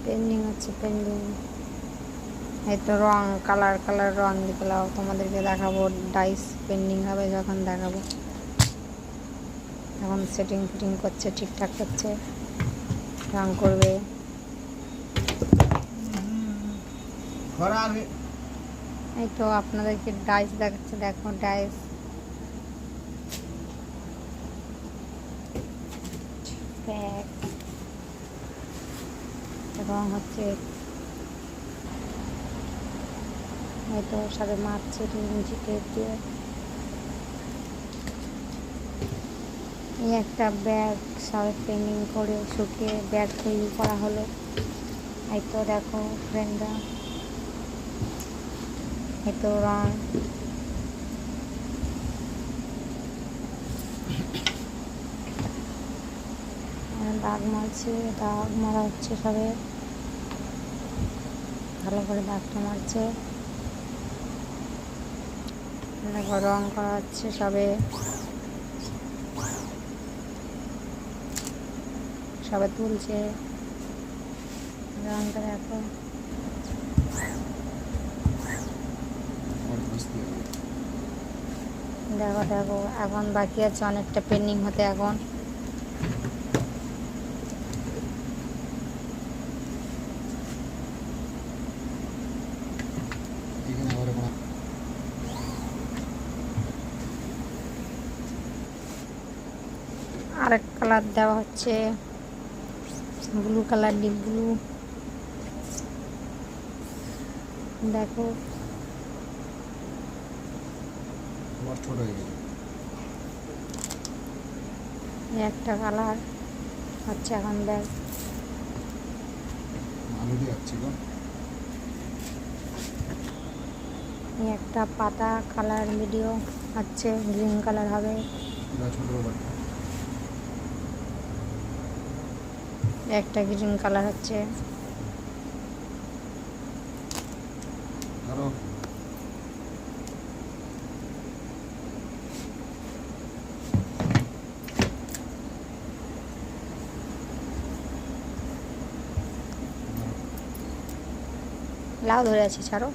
Pending হচ্ছে pending. এই তো রং কালার কালার রং দিলাম, তোমাদেরকে দেখাবো ডাইস পেন্ডিং হবে যখন দেখাবো। এখন সেটিং ফিটিং করছে, ঠিকঠাক করছে, রং করবে। এই তো আপনাদেরকে ডাইস দেখাচ্ছে, দেখো ডাইস প্যাক রং হচ্ছে। এই তো সবে মারছে ইঞ্চি টেপ দিয়ে। এই একটা ব্যাগ সবে পেন্ডিং করে শুকিয়ে ব্যাগ তৈরি করা হলো। এই তো দেখো ফ্রেন্ডরা, এই তো রং দাগ মারছে, দাগ মারা হচ্ছে সবে, ভালো করে দাগটা মারছে, দেখো রং করা হচ্ছে সবে, সবে তুলছে রংটা। দেখো দেখো দেখো এখন বাকি আছে অনেকটা পেন্ডিং হতে। এখন আরেক কালার দেওয়া হচ্ছে, ব্লু কালার, ডিপ ব্লু। দেখো একটা কালার হচ্ছে এখন ব্যাগ। একটা পাতা কালার ভিডিও হচ্ছে, গ্রিন কালার হবে। একটা গ্রিন কালার হচ্ছে। লাউ ধরে আছে, ছাড়ো।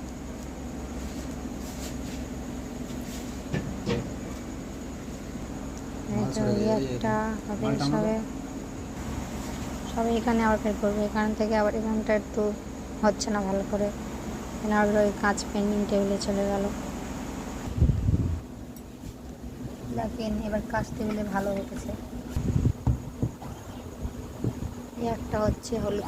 একটা হবে সবে, সবে এখানে আবার ফের করবে, এখান থেকে আবার এখানটা একটু হচ্ছে না ভালো করে, এখানে আবার ওই কাঁচ পেন্ডিং টেবিলে চলে গেল। দেখেন এবার কাঁচ টেবিলে ভালো হতেছে। একটা হচ্ছে হলুদ